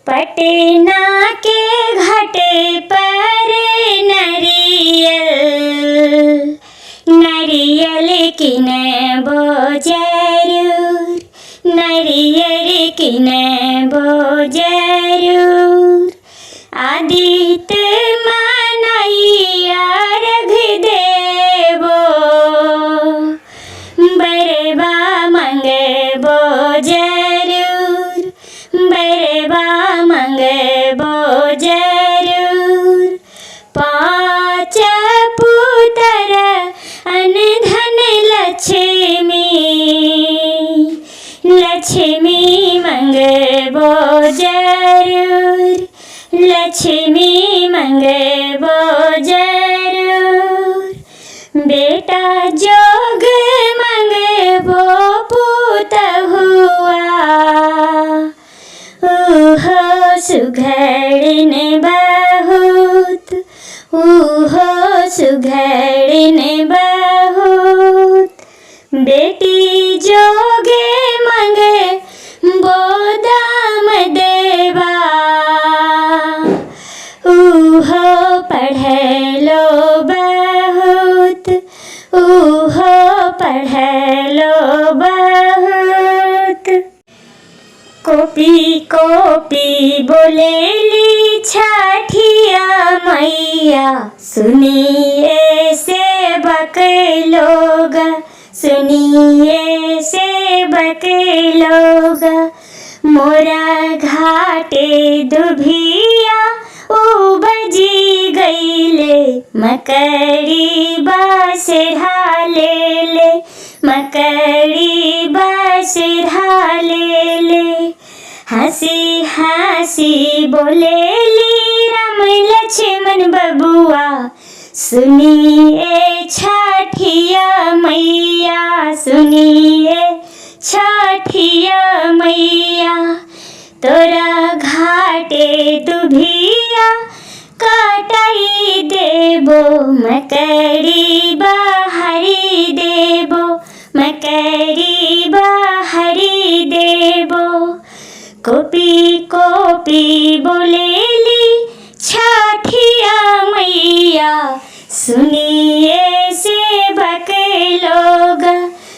पटना के घाटे पर नरियल किनबो जरूर, नरियल किनबो जरूर। आदित्य मनैया अर्घ देबो, बरबा मंगबो जरूर, बरबा मंगबो जरूर। पाँच पुत्र अनधन लक्ष्मी, लक्ष्मी मंगबो जरूर, लक्ष्मी मंगबो जरूर। बेटा जोग मंगबो पुत हुआ, उहो सुघड़िन बहुत, उहो सुघड़िन बहुत। बेटी जोगे मंगबो दाम देवा, उहो पढ़लो बहुत, उहो पढ़लो बहुत। कोपी कोपी बोलेली छठिया मैया, सुनिए सेवक लोग, सुनिए सेवक लोग। मोरा घाटे दुभिया उपजी गईले, मकड़ी बासरा ले ले, मकड़ी बासरा ले ले। हंसी हंसी बोलेली राम लक्ष्मण बबुआ, सुनिए छठिया मैया, सुनिए छठिया मैया। तोरा घाटे दुभिया काटाई देबो, मकड़ी बाहरी देबो, मकड़ी बाहरी देबो। कोपी कोपी बोलेली छठिया मैया, सुनिए सेवक लोग,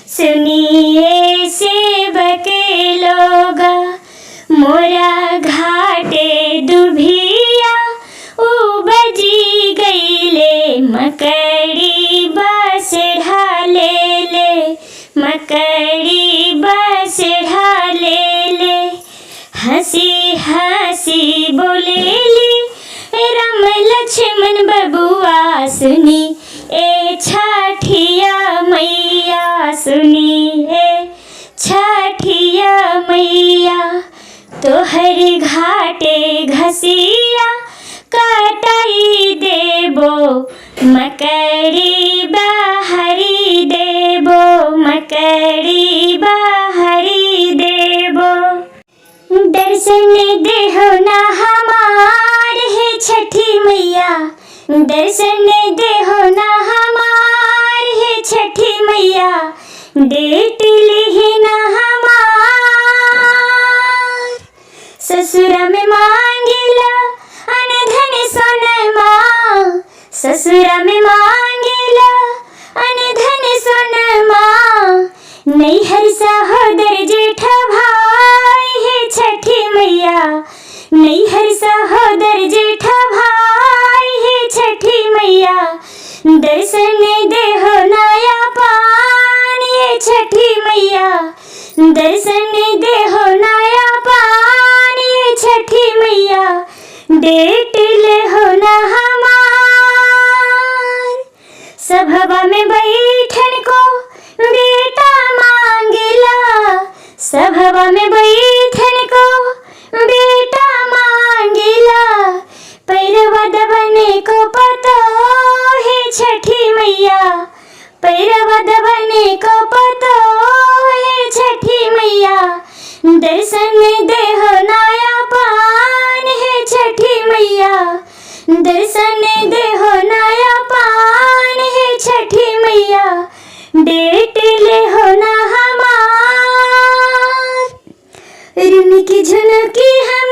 सुनिए सेवक लोग। मोरा घाटे दुभिया उपजी गईले, मकड़ी बासरा ले ले, मकड़ी बासरा ले ले। हंसी हंसी बोलेली राम लक्ष्मण बबुआ, सुनी ए छठिया मैया, सुनी ए छठिया मैया। तोहर घाटे घसिया काटाई देबो, मकड़ी बाहरी देबो, मकड़ी बाहरी देबो। दर्शन देहो ना हमार है छठी मैया, दर्शन देहो ना हमार है छठी मैया। डेट लिही ना हमार, ससुरा में मांगेला अनधन सोनमा, ससुरा में मांगेला अनधन सोनमा। नैहर सहोदर जेठ भाई है छठी मैया, नैहर सहोदर जेठ भाई है छठी मैया। दर्शन देहो नया पान ये छठी मैया, दर्शन देहो नया पान ये छठी मैया। डेट लेहो ना हमार, सभवा में बैठन को बेटा मांगेला, सभवा में बैठन को बेटा मांगेला। पैरवा दबने को पतो है छठी मैया, पैरवा दबने को पतो है छठी मैया। दर्शन देहो नया पान है छठी मैया, दर्शन देहो नया पान है छठी मैया। डेट लेहो ना हमार, रुन की झुनकी हम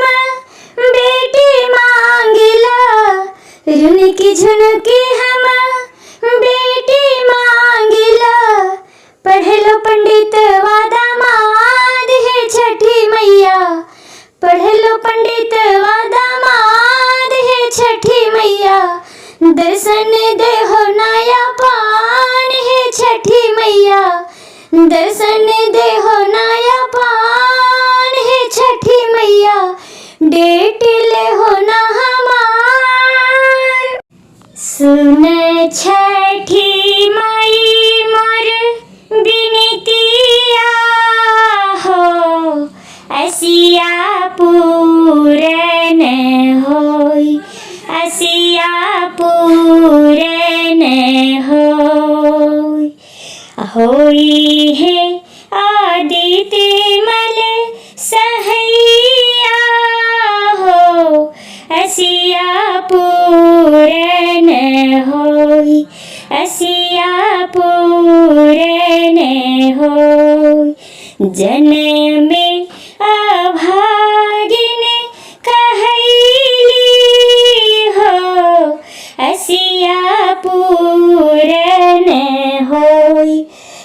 झुनकी हम बेटी मांगिला, पढ़लो पंडित वादा माद हे छठी मैया, पढ़लो पंडित वादा माद हे छठी मैया, दर्शन दे हो नया पान हे छठी मैया, दर्शन दे हो नया पान हे छठी मैया, डेट ले हो ना हमार। सुन छठी माई मोर बिनतिया हो, असिया पूरन होई, असिया पूरन होई। होई है आदित्य मल सहैया हो, असिया पूरन होई, असिया पूरन होई। जन्म अभागिन कहैली हो, असिया पूरन होई,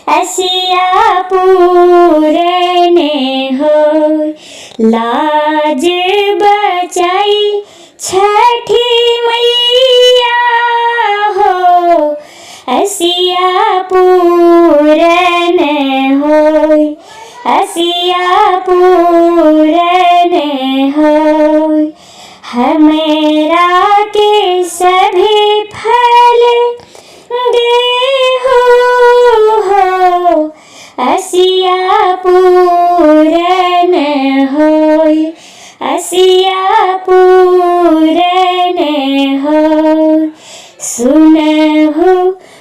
असिया पूरन होई। लाज बचाई छठी मैया हो, असिया पूरन होई, असिया पूरन होई। हमरा के सभी फल देहु हो, असिया पूरन होई, असिया पूरन होई। सुनहु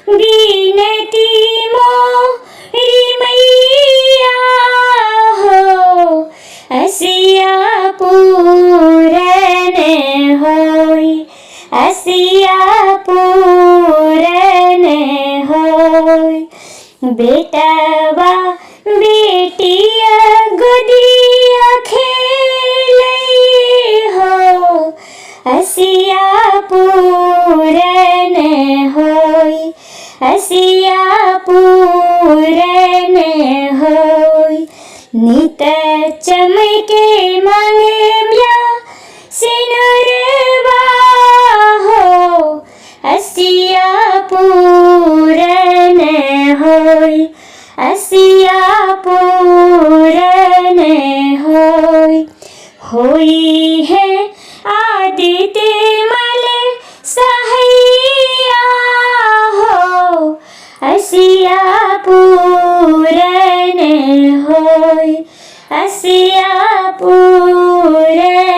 बिनती मोरी मैया हो, असिया पूरन होई, असिया पूरन होई। बेटवा बेटिया गोदिया खेलै हो, असिया पूरन होई, असिया पूरन होई। नित चमके मांगल्या सिनुरवा हो, असिया पूरन होई, असिया पूरन होई। होई है आदित्य मल सहैया हो, असिया पूरन होई, असिया पूरन